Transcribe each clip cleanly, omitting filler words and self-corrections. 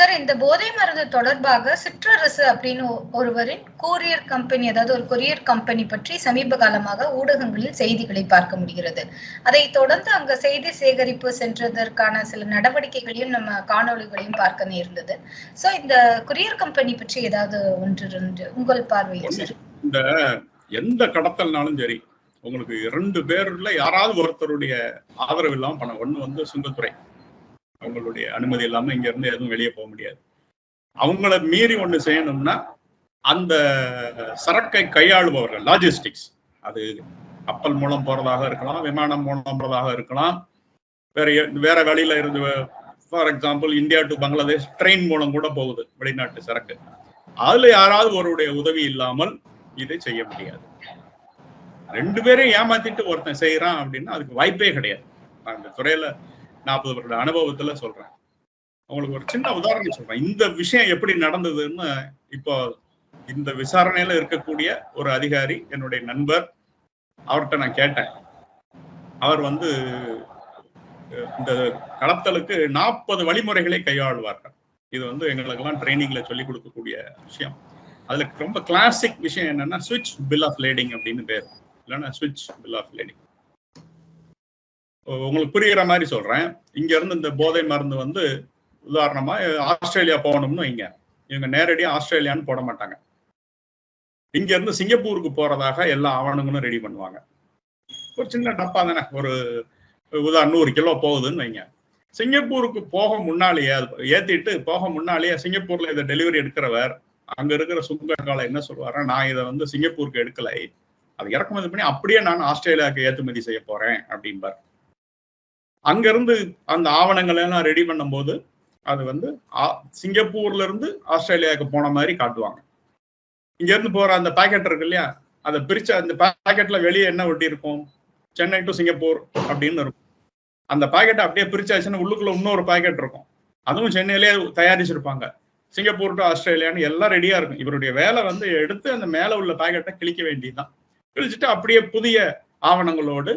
Sir, இந்த போதை மருந்து தொடர்பாக சிற்றரசு அப்படின்னு ஒருவரின் கூரியர் கம்பெனி, அதாவது ஒரு கொரியர் கம்பெனி பற்றி சமீப காலமாக ஊடகங்களில் செய்திகளை பார்க்க முடிகிறது. அதை தொடர்ந்து அங்க செய்தி சேகரிப்பு சென்றதற்கான சில நடவடிக்கைகளையும் நம்ம காணொளிகளையும் பார்க்க நேர்ந்தது. சோ இந்த கொரியர் கம்பெனி பற்றி ஏதாவது ஒன்று உங்கள் பார்வையில் சார்? இந்த எந்த கடத்தல்னாலும் சரி, உங்களுக்கு 2 பேர்ல யாராவது ஒருத்தருடைய ஆதரவு இல்லாம பண்ண. ஒண்ணு வந்து சுங்கத்துறை, அவங்களுடைய அனுமதி இல்லாம இங்க இருந்து எதுவும் வெளியே போக முடியாது. அவங்கள மீறி ஒண்ணு செய்யணும்னா அந்த சரக்கை கையாளுபவர்கள், லாஜிஸ்டிக்ஸ், அது கப்பல் மூலம் போறதாக இருக்கலாம், விமானம் மூலம் போறதாக இருக்கலாம், வேற வழியில இருந்து, for example India to Bangladesh train மூலம் கூட போகுது வெளிநாட்டு சரக்கு. அதுல யாராவது ஒருடைய உதவி இல்லாமல் இதை செய்ய முடியாது. 2 பேரையும் ஏமாத்திட்டு ஒருத்தன் செய்யறான் அப்படின்னா அதுக்கு வாய்ப்பே கிடையாது. நான் இந்த துறையில 40 வருட அனுபவத்துல சொல்றேன். உங்களுக்கு ஒரு சின்ன உதாரணம் சொல்றேன். இந்த விஷயம் எப்படி நடந்ததுன்னு, இப்போ இந்த விசாரணையில இருக்கக்கூடிய ஒரு அதிகாரி, என்னுடைய நண்பர், அவர்கிட்ட நான் கேட்டேன். அவர் வந்து இந்த கடத்தலுக்கு 40 வழிமுறைகளை கையாளுவார்கள். இது வந்து எங்களுக்கெல்லாம் ட்ரைனிங்ல சொல்லி கொடுக்கக்கூடிய விஷயம். அதுல ரொம்ப கிளாசிக் விஷயம் என்னன்னா ஸ்விட்ச் பில் ஆஃப் லேடிங் அப்படின்னு பேர், இல்லைன்னா ஸ்விட்ச் பில் ஆஃப் லேடிங். உங்களுக்கு புரியுற மாதிரி சொல்றேன். இங்க இருந்து இந்த போதை மருந்து வந்து உதாரணமா ஆஸ்திரேலியா போகணும்னு வைங்க, இவங்க நேரடியா ஆஸ்திரேலியான்னு போட மாட்டாங்க. இங்க இருந்து சிங்கப்பூருக்கு போறதாக எல்லா ஆவணங்களும் ரெடி பண்ணுவாங்க. ஒரு சின்ன டப்பா தானே, ஒரு உதாரணம் 100 கிலோ போகுதுன்னு வைங்க. சிங்கப்பூருக்கு போக முன்னாலேயே, அது ஏத்திட்டு போக முன்னாலேயே சிங்கப்பூர்ல இதை டெலிவரி எடுக்கிறவர் அங்க இருக்கிற சுங்கக்கால என்ன சொல்லுவாரு, நான் இதை வந்து சிங்கப்பூருக்கு எடுக்கலை, அதை இறக்குமதி பண்ணி அப்படியே நான் ஆஸ்திரேலியாவுக்கு ஏற்றுமதி செய்ய போறேன் அப்படின்பார். அங்க இருந்து அந்த ஆவணங்களை எல்லாம் ரெடி பண்ணும் போது அது வந்து சிங்கப்பூர்ல இருந்து ஆஸ்திரேலியாவுக்கு போன மாதிரி காட்டுவாங்க. இங்க இருந்து போற அந்த பாக்கெட் இருக்கு இல்லையா, அதை பிரிச்சு அந்த பாக்கெட்ல வெளியே என்ன ஒட்டி இருக்கும், சென்னை டு சிங்கப்பூர் அப்படின்னு இருக்கும். அந்த பாக்கெட்டை அப்படியே பிரிச்சாச்சுன்னா உள்ளுக்குள்ள இன்னொரு பாக்கெட் இருக்கும், அதுவும் சென்னையிலேயே தயாரிச்சிருப்பாங்க. சிங்கப்பூர் டு ஆஸ்திரேலியான்னு எல்லாம் ரெடியா இருக்கும். இவருடைய வேலை வந்து எடுத்து அந்த மேல உள்ள பாக்கெட்டை கிழிக்க வேண்டியதுதான். கிழிச்சுட்டு அப்படியே புதிய ஆவணங்களோடு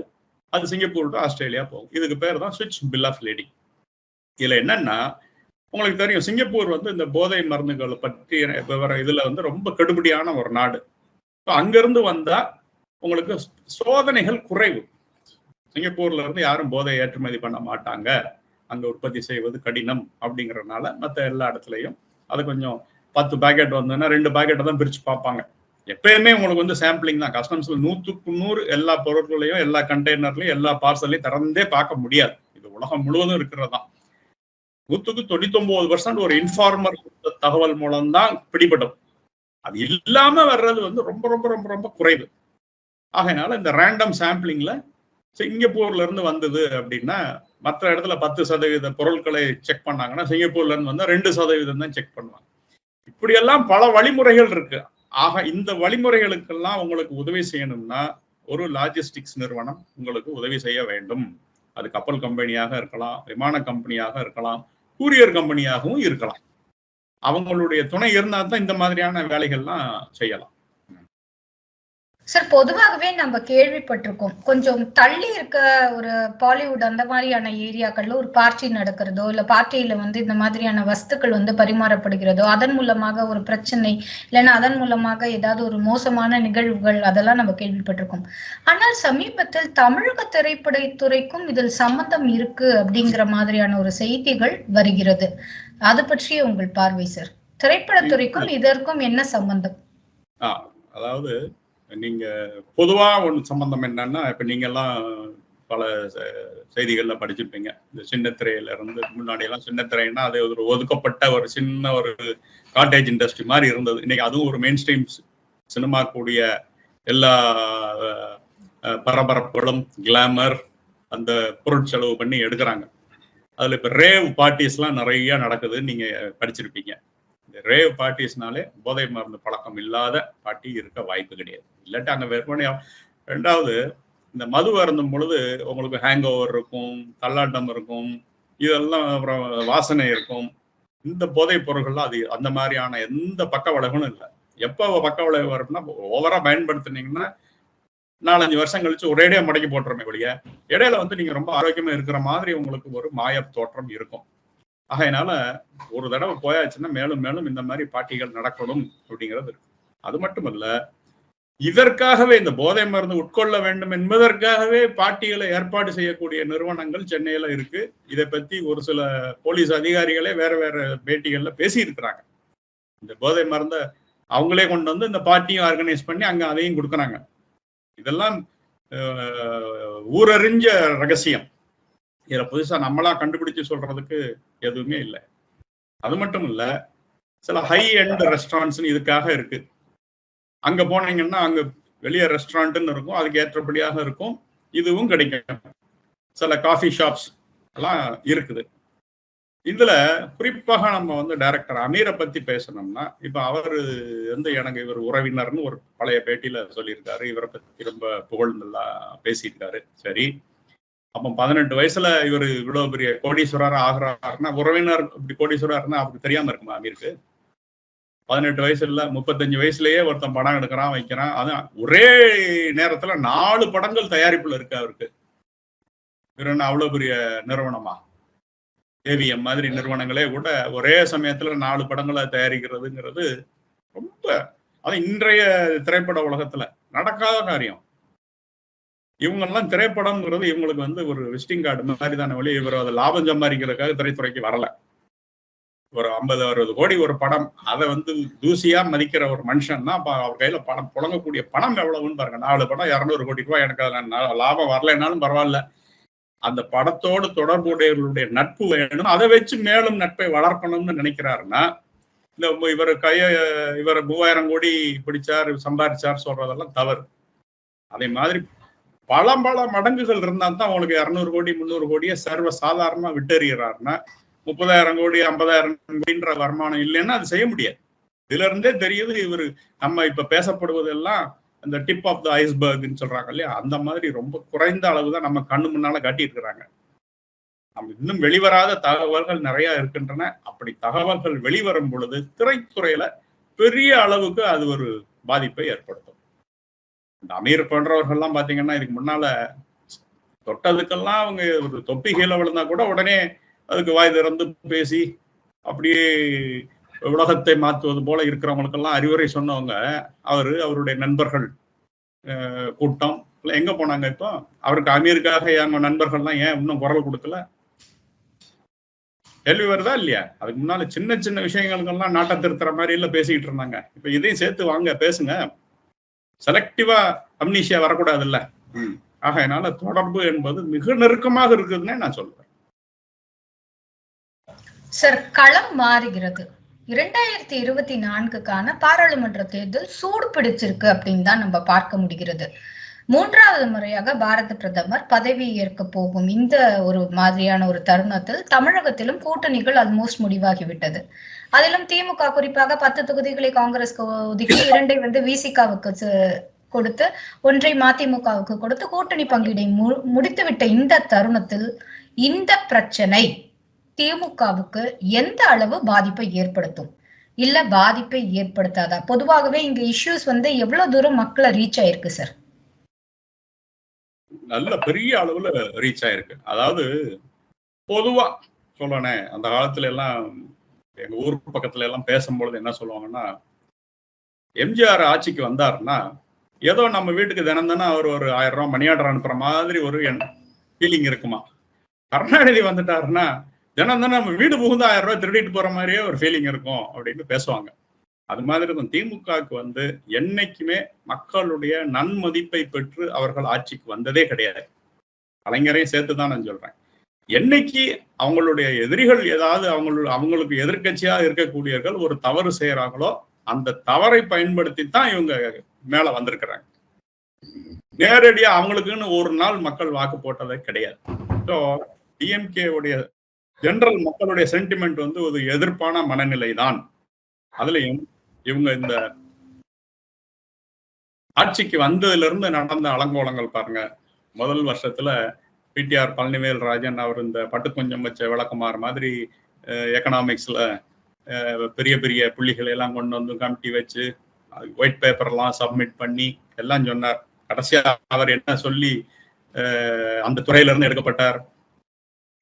அது சிங்கப்பூர் டு ஆஸ்திரேலியா போகும். இதுக்கு பேர் தான் ஸ்விட்ச் பில் ஆஃப் லேடிங். இதுல என்னன்னா, உங்களுக்கு தெரியும் சிங்கப்பூர் வந்து இந்த போதை மருந்துகளை பற்றி இதுல வந்து ரொம்ப கடுபடியான ஒரு நாடு. அங்கிருந்து வந்தா உங்களுக்கு சோதனைகள் குறைவு. சிங்கப்பூர்ல இருந்து யாரும் போதை ஏற்றுமதி பண்ண மாட்டாங்க, அங்க உற்பத்தி செய்வது கடினம் அப்படிங்கறதுனால மற்ற எல்லா இடத்துலையும் அது கொஞ்சம் 10 பாக்கெட் வந்ததுன்னா 2 பாக்கெட்டை தான் பிரிச்சு பார்ப்பாங்க. எப்பயுமே உங்களுக்கு வந்து சாம்பிளிங் தான். கஸ்டம்ஸ்ல 100க்கு 100 எல்லா பொருட்களையும், எல்லா கண்டெய்னர்லையும், எல்லா பார்சல்லையும் திறந்தே பார்க்க முடியாது. இது உலகம் முழுவதும் இருக்கிறதா. 100க்கு 99% ஒரு இன்ஃபார்மர் தகவல் மூலம்தான் பிடிபடும். அது இல்லாம வர்றது வந்து ரொம்ப ரொம்ப ரொம்ப ரொம்ப குறைவு. ஆகையினால இந்த ரேண்டம் சாம்பிளிங்ல சிங்கப்பூர்ல இருந்து வந்தது அப்படின்னா, மற்ற இடத்துல 10% பொருட்களை செக் பண்ணாங்கன்னா சிங்கப்பூர்ல இருந்து வந்தா 2% தான் செக் பண்ணுவாங்க. இப்படியெல்லாம் பல வழிமுறைகள் இருக்கு. ஆக இந்த வழிமுறைகளுக்கெல்லாம் உங்களுக்கு உதவி செய்யணும்னா ஒரு லாஜிஸ்டிக்ஸ் நிறுவனம் உங்களுக்கு உதவி செய்ய வேண்டும். அது கப்பல் கம்பெனியாக இருக்கலாம், விமான கம்பெனியாக இருக்கலாம், கூரியர் கம்பெனியாகவும் இருக்கலாம். அவங்களுடைய துணை இருந்தா தான் இந்த மாதிரியான வேலைகள்லாம் செய்யலாம். சார், பொதுவாகவே நம்ம கேள்விப்பட்டிருக்கோம், கொஞ்சம் தள்ளி இருக்க ஒரு பாலிவுட் அந்த மாதிரியான ஏரியாக்கள்ல ஒரு பார்ட்டி நடக்கிறதோ, இல்ல பார்ட்டியில வந்து இந்த மாதிரியான வஸ்துக்கள் வந்து பரிமாறப்படுகிறதோ, அதன் மூலமாக ஒரு பிரச்சனை, இல்லைன்னா அதன் மூலமாக ஏதாவது ஒரு மோசமான நிகழ்வுகள், அதெல்லாம் நம்ம கேள்விப்பட்டிருக்கோம். ஆனால் சமீபத்தில் தமிழக திரைப்படத்துறைக்கும் இதில் சம்பந்தம் இருக்கு அப்படிங்கிற மாதிரியான ஒரு செய்திகள் வருகிறது. அது பற்றிய உங்கள் பார்வை சார்? திரைப்படத்துறைக்கும் இதற்கும் என்ன சம்பந்தம்? அதாவது நீங்க பொதுவா ஒன்று சம்பந்தம் என்னன்னா, இப்ப நீங்க எல்லாம் பல செய்திகள்ல படிச்சிருப்பீங்க. இந்த சின்ன திரையில இருந்து முன்னாடி எல்லாம் சின்ன திரைன்னா அது ஒரு ஒதுக்கப்பட்ட ஒரு சின்ன ஒரு காட்டேஜ் இண்டஸ்ட்ரி மாதிரி இருந்தது. இன்னைக்கு அதுவும் ஒரு மெயின் ஸ்ட்ரீம் சினிமா கூடிய எல்லா பரபரப்புகளும், கிளாமர், அந்த பொருட்செலவு பண்ணி எடுக்கிறாங்க. அதுல இப்ப ரேவ் பார்ட்டிஸ் எல்லாம் நிறைய நடக்குது, நீங்க படிச்சிருப்பீங்க. இந்த ரேவ் பார்ட்டிஸ்னாலே போதை மருந்து பழக்கம் இல்லாத பார்ட்டி இருக்க வாய்ப்பு கிடையாது. இல்லாட்டி அங்க விற்பனையா. 2வது, இந்த மது அருந்தும் பொழுது உங்களுக்கு ஹேங் ஓவர் இருக்கும், தள்ளாட்டம் இருக்கும், இதெல்லாம் அப்புறம் வாசனை இருக்கும். இந்த போதைப் பொருட்கள்லாம் அது அந்த மாதிரியான எந்த பக்க விளைவுகளும் இல்லை. எப்போ பக்க விளைவு வரும்னா, ஓவரா பயன்படுத்தினீங்கன்னா 4-5 வருஷம் கழிச்சு ஒரேடியா முடக்கி போட்டுறமே ஒழிய, இடையில வந்து நீங்க ரொம்ப ஆரோக்கியமா இருக்கிற மாதிரி உங்களுக்கு ஒரு மாய தோற்றம் இருக்கும். ஆகையினால ஒரு தடவை போயாச்சுன்னா மேலும் மேலும் இந்த மாதிரி பார்ட்டிகள் நடக்கணும் அப்படிங்கிறது இருக்கு. அது மட்டுமல்ல, இதற்காகவே இந்த போதை மருந்து உட்கொள்ள வேண்டும் என்பதற்காகவே பார்ட்டிகளை ஏற்பாடு செய்யக்கூடிய நிறுவனங்கள் சென்னையில இருக்கு. இதை பத்தி ஒரு சில போலீஸ் அதிகாரிகளே வேற வேற பேட்டிகள்ல பேசி இருக்கிறாங்க. இந்த போதை மருந்த அவங்களே கொண்டு வந்து இந்த பார்ட்டியும் ஆர்கனைஸ் பண்ணி அங்க அதையும் கொடுக்குறாங்க. இதெல்லாம் ஊரறிஞ்ச ரகசியம். இதுல புதுசா நம்மளா கண்டுபிடிச்சு சொல்றதுக்கு எதுவுமே இல்லை. அது மட்டும் இல்ல, சில ஹை எண்ட் ரெஸ்டாரண்ட்ஸ் இதுக்காக இருக்கு. அங்க போனீங்கன்னா அங்க வெளியே ரெஸ்டாரண்ட்னு இருக்கும், அதுக்கு ஏற்றபடியாக இருக்கும், இதுவும் கிடைக்கும். சில காஃபி ஷாப்ஸ் எல்லாம் இருக்குது. இதுல குறிப்பாக நம்ம வந்து டைரக்டர் அமீரை பத்தி பேசணும்னா, இப்ப அவரு வந்து எனக்கு இவர் உறவினர்னு ஒரு பழைய பேட்டியில சொல்லியிருக்காரு. இவரை பத்தி ரொம்ப புகழ்ந்தா பேசியிருக்காரு. சரி, அப்போ 18 வயசுல இவர் இவ்வளவு பெரிய கோடீஸ்வரர் ஆகிறாருன்னா, உறவினர் இப்படி கோடீஸ்வரர்னா அவருக்கு தெரியாம இருக்குமா அமீருக்கு? 18 வயசு இல்ல, 35 வயசுலயே ஒருத்தன் படம் எடுக்கிறான், வைக்கிறான். அதான் ஒரே நேரத்துல 4 படங்கள் தயாரிப்புல இருக்கு அவருக்கு. இவர் என்ன அவ்வளவு பெரிய நிறுவனமா? ஏவிஎம் மாதிரி நிறுவனங்களே கூட ஒரே சமயத்துல 4 படங்களை தயாரிக்கிறதுங்கிறது ரொம்ப, அது இன்றைய திரைப்பட உலகத்துல நடக்காத காரியம். இவங்கெல்லாம் திரைப்படம்ங்கிறது இவங்களுக்கு வந்து ஒரு விசிட்டிங் கார்டு மாதிரி தானே வழி. இவர் அதை லாபம் சம்பாதிக்கிறதுக்காக திரைத்துறைக்கு வரல. ஒரு 50-60 கோடி ஒரு படம், அதை வந்து தூசியா மதிக்கிற ஒரு மனுஷன் தான் அவர் கையில பணம் புழங்கக்கூடிய பணம் எவ்வளவுன்னு பாருங்க. 4 படம் 200 கோடி ரூபாய். எனக்கு அதில் லாபம் வரலைன்னாலும் பரவாயில்ல, அந்த படத்தோடு தொடர்புடையவர்களுடைய நட்பு வேணும், அதை வச்சு மேலும் நட்பை வளர்க்கணும்னு நினைக்கிறாருன்னா, இந்த இவர் இவர் 3000 கோடி பிடிச்சார் சம்பாதிச்சார் சொல்றதெல்லாம் தவறு. அதே மாதிரி பல மடங்குகள் இருந்தா தான் உங்களுக்கு 200 கோடி 300 கோடியை சர்வ சாதாரணமா விட்டறிகிறாருன்னா, 30,000 கோடி 50,000 கோடின்ற வருமானம் இல்லைன்னா அது செய்ய முடியாது. இதுல இருந்தே தெரியுது இவர் நம்ம இப்ப பேசப்படுவதெல்லாம் அந்த டிப் ஆஃப் த ஐஸ்பர்க்னு சொல்றாங்க இல்லையா, அந்த மாதிரி ரொம்ப குறைந்த அளவு தான் நம்ம கண்ணு முன்னால காட்டிட்டு இருக்கிறாங்க. நம்ம இன்னும் வெளிவராத தகவல்கள் நிறைய இருக்கின்றன. அப்படி தகவல்கள் வெளிவரும் பொழுது திரைத்துறையில பெரிய அளவுக்கு அது ஒரு பாதிப்பை ஏற்படுத்தும். இந்த அமீர் போன்றவர்கள்லாம் பாத்தீங்கன்னா இதுக்கு முன்னால தொட்டதுக்கெல்லாம் அவங்க ஒரு தொப்பி கீழே விழுந்தா கூட உடனே அதுக்கு வாய் திறந்து பேசி அப்படியே உலகத்தை மாற்றுவது போல இருக்கிறவங்களுக்கெல்லாம் அறிவுரை சொன்னவங்க அவருடைய நண்பர்கள் கூட்டம் எங்க போனாங்க? இப்போ அவருக்கு அமீருக்காக எங்க நண்பர்கள்லாம் ஏன் இன்னும் குரல் கொடுக்கல? கேள்வி வருதா இல்லையா? அதுக்கு முன்னால சின்ன சின்ன விஷயங்களுக்கெல்லாம் நாட்டை திருத்துற மாதிரி எல்லாம் பேசிக்கிட்டு இருந்தாங்க. இப்ப இதையும் சேர்த்து வாங்க பேசுங்க. செலக்டிவா அம்னீஷியா வரக்கூடாது இல்ல. ஆகையினால தொடர்பு என்பது மிக நெருக்கமாக இருக்குதுன்னே நான் சொல்லுவேன். சார், களம் மாறுகிறது. 2024க்கான பாராளுமன்ற தேர்தல் சூடு பிடிச்சிருக்கு அப்படின்னு தான் நம்ம பார்க்க முடிகிறது. 3வது முறையாக பாரத பிரதமர் பதவி ஏற்க போகும் இந்த ஒரு மாதிரியான ஒரு தருணத்தில் தமிழகத்திலும் கூட்டணிகள் ஆல்மோஸ்ட் முடிவாகிவிட்டது. அதிலும் திமுக குறிப்பாக 10 தொகுதிகளை காங்கிரஸ்க்கு ஒதுக்கி 2 வந்து விசிகாவுக்கு கொடுத்து 1 மதிமுகவுக்கு கொடுத்து கூட்டணி பங்கீடை முடித்துவிட்ட இந்த தருணத்தில் இந்த பிரச்சனை திமுகவுக்கு எந்த அளவு பாதிப்பை ஏற்படுத்தும், இல்ல பாதிப்பை ஏற்படுத்தாதா? பொதுவாகவே இங்க இஷ்யூஸ் வந்து எவ்வளவு தூரம் மக்களை ரீச் ஆயிருக்கு சார்? நல்ல பெரிய அளவுல ரீச் ஆயிருக்கு. அதாவது பொதுவா சொல்லணே, அந்த காலத்துல எல்லாம் எங்க ஊர் பக்கத்துல எல்லாம் பேசும்பொழுது என்ன சொல்லுவாங்கன்னா, எம்ஜிஆர் ஆட்சிக்கு வந்தாருன்னா ஏதோ நம்ம வீட்டுக்கு தினம் தானே அவர் ஒரு 1000 ரூபாய் மணி ஆர்டர் அனுப்புற மாதிரி ஒரு ஃபீலிங் இருக்குமா. கருணாநிதி வந்துட்டாருன்னா தினம் தானே நம்ம வீடு புகுந்து 1000 ரூபாய் திருடிட்டு போற மாதிரியே ஒரு ஃபீலிங் இருக்கும் அப்படின்னு பேசுவாங்க. அது மாதிரி இருக்கும். திமுகவுக்கு வந்து என்னைக்குமே மக்களுடைய நன்மதிப்பை பெற்று அவர்கள் ஆட்சிக்கு வந்ததே கிடையாது. கலைஞரையும் சேர்த்துதான் நான் சொல்றேன். என்னைக்கு அவங்களுடைய எதிரிகள் ஏதாவது அவங்களுக்கு எதிர்கட்சியா இருக்கக்கூடியவர்கள் ஒரு தவறு செய்யறாங்களோ அந்த தவறை பயன்படுத்தித்தான் இவங்க மேல வந்திருக்கிறாங்க. நேரடியா அவங்களுக்குன்னு ஒரு நாள் மக்கள் வாக்கு போட்டதே கிடையாது. ஸோ டிஎம்கே உடைய ஜெனரல் மக்களுடைய சென்டிமெண்ட் வந்து ஒரு எதிர்ப்பான மனநிலை தான். அதுலயும் இவங்க இந்த ஆட்சிக்கு வந்ததுல இருந்து நடந்த அலங்கோலங்கள் பாருங்க. முதல் வருஷத்துல பிடிஆர் பழனிவேல் ராஜன் அவர் இந்த பட்டு கொஞ்சம் வச்ச விளக்கமாறு மாதிரி எக்கனாமிக்ஸ்ல பெரிய பெரிய புள்ளிகளை எல்லாம் கொண்டு வந்து கமிட்டி வச்சு ஒயிட் பேப்பர்லாம் சப்மிட் பண்ணி எல்லாம் சொன்னார். கடைசியா அவர் என்ன சொல்லி அந்த துறையில இருந்து எடுக்கப்பட்டார்?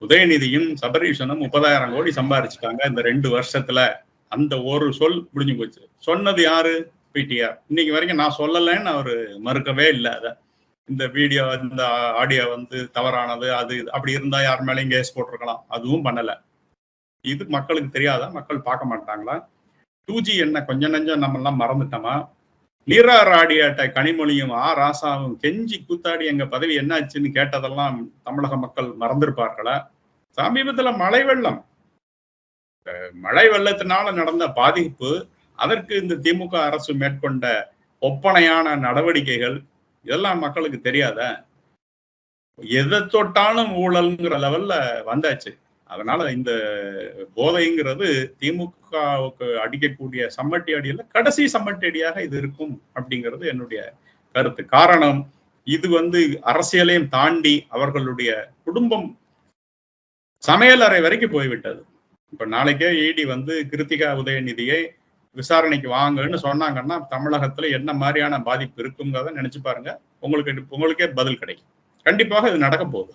உதயநிதியும் சபரீஷனும் 30,000 கோடி சம்பாரிச்சுட்டாங்க இந்த 2 வருஷத்துல. அந்த ஒரு சொல் முடிஞ்சு போச்சு. சொன்னது யாரு? பிடிஆர். இன்னைக்கு வரைக்கும் நான் சொல்லலைன்னு அவரு மறுக்கவே இல்லை. அத இந்த வீடியோ இந்த ஆடியோ வந்து தவறானது, அது அப்படி இருந்தா யார் மேலேயும் கேஸ் போட்டிருக்கலாம், அதுவும் பண்ணல. இது மக்களுக்கு தெரியாதா? மக்கள் பார்க்க மாட்டாங்களா? 2G என்ன கொஞ்சம் நெஞ்சம் நம்ம எல்லாம் மறந்துட்டோமா? நீராடியாட்ட கனிமொழியும் ராசாவும் கெஞ்சி கூத்தாடி எங்க பதவி என்னாச்சுன்னு கேட்டதெல்லாம் தமிழக மக்கள் மறந்திருப்பார்களா? சமீபத்துல மழை வெள்ளம், மழை வெள்ளத்தினால நடந்த பாதிப்பு, அதற்கு இந்த திமுக அரசு மேற்கொண்ட ஒப்பனையான நடவடிக்கைகள் இதெல்லாம் மக்களுக்கு தெரியாத? எதை தொட்டாலும் ஊழல்ங்கிற லெவல்ல வந்தாச்சு. அதனால இந்த போதைங்கிறது திமுகவுக்கு அடிக்கக்கூடிய சம்மட்டி அடியில கடைசி சம்மட்டி அடியாக இது இருக்கும் அப்படிங்கிறது என்னுடைய கருத்து. காரணம், இது வந்து அரசியலையும் தாண்டி அவர்களுடைய குடும்பம் சமையலறை வரைக்கும் போய்விட்டது. இப்ப நாளைக்கே இடி வந்து கிருத்திகா உதயநிதியை விசாரணைக்கு வாங்கன்னு சொன்னாங்கன்னா தமிழகத்துல என்ன மாதிரியான பாதிப்பு இருக்குங்கிறத நினைச்சு பாருங்க. உங்களுக்கே பதில் கிடைக்கும். கண்டிப்பாக இது நடக்க போகுது.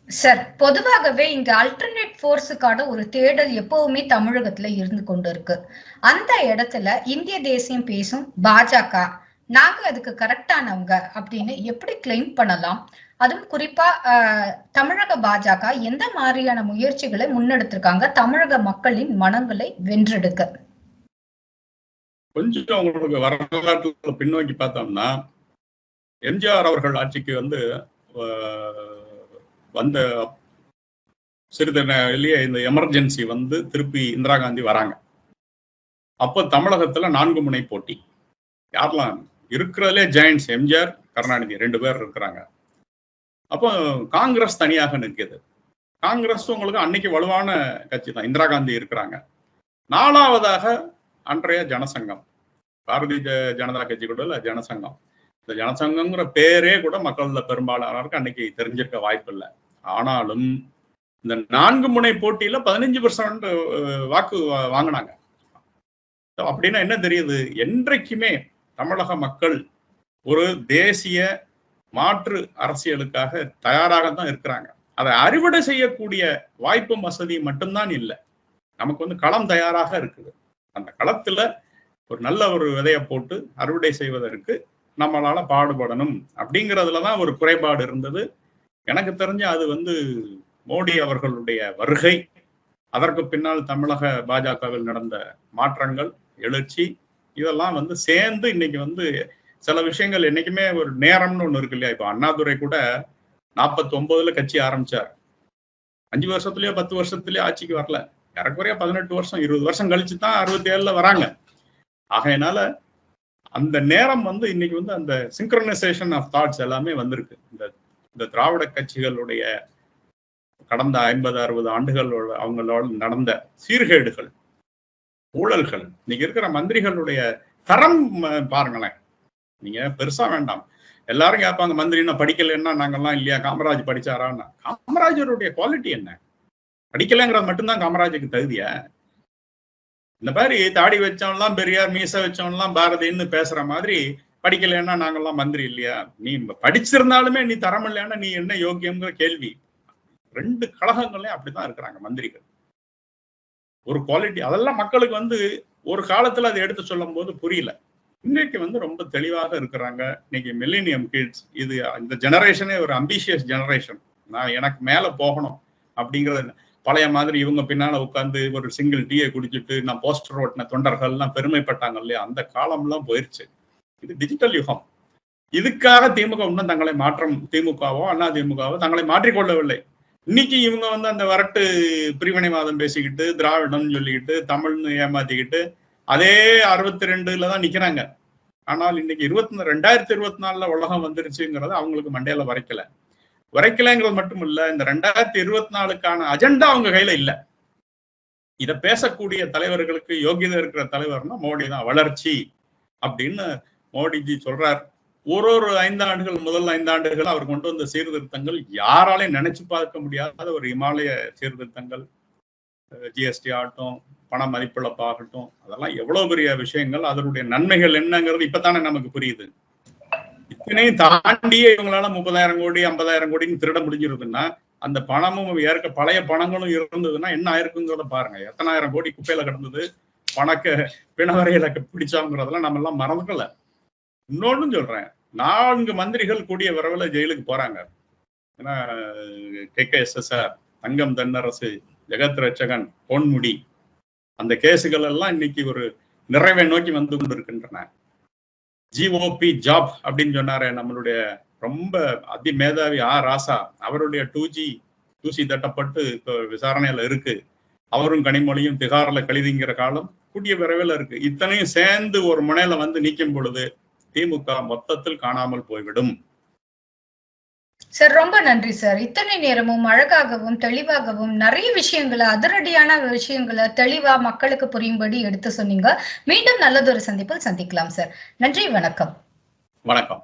சார், பொதுவாகவே இங்க அல்டர்னேட் ஃபோர்ஸுக்கான ஒரு தேடல் எப்பவுமே தமிழகத்துல இருந்து கொண்டு இருக்கு. அந்த இடத்துல இந்திய தேசியம் பேசும் பாஜக நாங்க அதுக்கு கரெக்டானவங்க அப்படின்னு எப்படி கிளைம் பண்ணலாம்? அதுவும் குறிப்பா தமிழக பாஜக எந்த மாதிரியான முயற்சிகளை முன்னெடுத்திருக்காங்க தமிழக மக்களின் மனங்களை வென்றெடுக்க? கொஞ்சம் உங்களுக்கு வரலாற்று பின்னோக்கி பார்த்தோம்னா, எம்ஜிஆர் அவர்கள் ஆட்சிக்கு வந்த சிறிது இல்லையே இந்த எமர்ஜென்சி வந்து திருப்பி இந்திரா காந்தி வராங்க. அப்போ தமிழகத்துல 4 முனை போட்டி. யாரெல்லாம் இருக்கிறதுலே ஜெயண்ட்ஸ், எம்ஜிஆர் கருணாநிதி 2 பேர் இருக்கிறாங்க. அப்போ காங்கிரஸ் தனியாக நிற்குது. காங்கிரஸ் உங்களுக்கு அன்னைக்கு வலுவான கட்சி தான், இந்திரா காந்தி இருக்கிறாங்க. 4வதாக அன்றைய ஜனசங்கம், பாரதிய ஜனதா கட்சி கூட இல்ல ஜனசங்கம். இந்த ஜனசங்கம்ங்கிற பேரே கூட மக்கள்ல பெரும்பாலானவருக்கு அன்னைக்கு தெரிஞ்சிருக்க வாய்ப்பு இல்லை. ஆனாலும் இந்த 4 முனை போட்டியில 15% வாக்கு வாங்கினாங்க. அப்படின்னா என்ன தெரியுது? என்றைக்குமே தமிழக மக்கள் ஒரு தேசிய மாற்று அரசியலுக்காக தயாராகத்தான் இருக்கிறாங்க. அதை அறுவடை செய்யக்கூடிய வாய்ப்பும் வசதியும் மட்டும்தான் இல்லை. நமக்கு களம் தயாராக இருக்குது. அந்த களத்துல ஒரு நல்ல ஒரு விதையை போட்டு அறுவடை செய்வதற்கு நம்மளால பாடுபடணும் அப்படிங்கிறதுலதான் ஒரு குறைபாடு இருந்தது. எனக்கு தெரிஞ்ச அது மோடி அவர்களுடைய வருகை, அதற்கு பின்னால் தமிழக பாஜகவில் நடந்த மாற்றங்கள், எழுச்சி, இதெல்லாம் சேர்ந்து இன்னைக்கு சில விஷயங்கள் என்னைக்குமே ஒரு நேரம்னு ஒண்ணு இருக்கு இல்லையா? இப்ப அண்ணாதுரை கூட 49ல கட்சி ஆரம்பிச்சார். 5 வருஷத்துலயோ 10 வருஷத்துலயோ ஆட்சிக்கு வரல. ஏறக்குறைய 18 வருஷம் 20 வருஷம் கழிச்சு தான் 67ல வராங்க. ஆகையினால அந்த நேரம் இன்னைக்கு அந்த சிங்க்ரனைசேஷன் ஆஃப் தாட்ஸ் எல்லாமே வந்திருக்கு. இந்த திராவிட கட்சிகளுடைய கடந்த 50-60 ஆண்டுகள் அவங்களோட நடந்த சீர்கேடுகள், ஊழல்கள், இன்னைக்கு இருக்கிற மந்திரிகளுடைய தரம் பாருங்களேன். நீங்க பெருசா வேண்டாம், எல்லாரும் கேட்பாங்க மந்திரின்னா படிக்கலன்னா நாங்கெல்லாம் இல்லையா, காமராஜ் படிச்சாரான்னா. காமராஜருடைய குவாலிட்டி என்ன? படிக்கலைங்கிறது மட்டும்தான் காமராஜுக்கு தகுதியா? இந்த மாதிரி தாடி வச்சவன்லாம் பெரியார், மீசை வச்சவன்லாம் பாரதின்னு பேசுற மாதிரி படிக்கலைன்னா நாங்கெல்லாம் மந்திரி இல்லையா? நீ படிச்சிருந்தாலுமே நீ தரம் இல்லைன்னா நீ என்ன யோக்கியம்ங்கிற கேள்வி. 2 கழகங்களையும் அப்படிதான் இருக்கிறாங்க மந்திரிகள். ஒரு குவாலிட்டி, அதெல்லாம் மக்களுக்கு ஒரு காலத்துல அதை எடுத்து சொல்லும் போது புரியல. இன்னைக்கு ரொம்ப தெளிவாக இருக்கிறாங்க. இன்னைக்கு மில்லேனியம் கிட்ஸ், இது இந்த ஜெனரேஷனே ஒரு அம்பிஷியஸ் ஜெனரேஷன். நான் எனக்கு மேல போகணும் அப்படிங்கிறது. பழைய மாதிரி இவங்க பின்னால உட்காந்து ஒரு சிங்கிள் டீயை குடிச்சிட்டு நான் போஸ்டர் ஓட்டின தொண்டர்கள்லாம் பெருமைப்பட்டாங்க இல்லையா? அந்த காலம்லாம் போயிருச்சு. இது டிஜிட்டல் யுகம். இதுக்காக திமுக இன்னும் தங்களை திமுகவோ அண்ணா திமுகவோ தங்களை மாற்றிக்கொள்ளவில்லை. இன்னைக்கு இவங்க அந்த வரட்டு பிரிவினைவாதம் பேசிக்கிட்டு, திராவிடம் சொல்லிக்கிட்டு, தமிழ்னு ஏமாத்திக்கிட்டு அதே 62ல தான் நிக்கிறாங்க. ஆனால் இன்னைக்கு 2024ல உலகம் வந்துருச்சுங்கிறத அவங்களுக்கு மண்டையில வரைக்கலைங்கிறது மட்டும் இல்ல, இந்த 2024க்கான அஜெண்டா அவங்க கையில இல்ல. இத பேசக்கூடிய தலைவர்களுக்கு யோகியதை இருக்கிற தலைவர்னா மோடி தான். வளர்ச்சி அப்படின்னு மோடிஜி சொல்றார். ஒரு 5 ஆண்டுகள், முதல் 5 ஆண்டுகள் அவர் கொண்டு வந்த சீர்திருத்தங்கள் யாராலையும் நினைச்சு பார்க்க முடியாத ஒரு இமாலய சீர்திருத்தங்கள். ஜிஎஸ்டி ஆகட்டும், பண மதிப்பிழப்பாகட்டும், அதெல்லாம் எவ்வளவு பெரிய விஷயங்கள். அதனுடைய நன்மைகள் என்னங்கிறது இப்பதானே நமக்கு புரியுது. இத்தனையும் தாண்டியே இவங்களால 30,000 கோடி 50,000 கோடின்னு திருட முடிஞ்சிருதுன்னா அந்த பணமும் பழைய பணங்களும் இருந்ததுன்னா என்ன ஆயிருக்குங்கிறத பாருங்க. எத்தனாயிரம் கோடி குப்பையில கிடந்தது, பிணவரையில பிடிச்சாங்கிறதெல்லாம் நம்ம எல்லாம் மறந்துக்கல. இன்னொன்னு சொல்றேன், 4 மந்திரிகள் கூடிய விரைவில் ஜெயிலுக்கு போறாங்க. ஏன்னா KKSSR, தங்கம் தென்னரசு, ஜெகத் ரட்சகன், பொன்முடி, அந்த கேசுகள் எல்லாம் இன்னைக்கு ஒரு நிறைவை நோக்கி வந்து கொண்டிருக்கின்றன. GOP ஜாப் அப்படின்னு சொன்னாரு நம்மளுடைய ரொம்ப அதிமேதாவி ராசா, அவருடைய 2G தட்டப்பட்டு இப்போ விசாரணையில இருக்கு. அவரும் கனிமொழியும் திகாரில் கழிதுங்கிற காலம் கூடிய விரைவில் இருக்கு. இத்தனையும் சேர்ந்து ஒரு முனையில வந்து நீக்கும் பொழுது திமுக மொத்தத்தில் காணாமல் போய்விடும். சார் ரொம்ப நன்றி சார். இத்தனை நேரமும் அழகாகவும் தெளிவாகவும் நிறைய விஷயங்களை, அதிரடியான விஷயங்களை தெளிவா மக்களுக்கு புரியும்படி எடுத்து சொன்னீங்க. மீண்டும் நல்லதொரு சந்திப்பில் சந்திக்கலாம் சார். நன்றி, வணக்கம். வணக்கம்.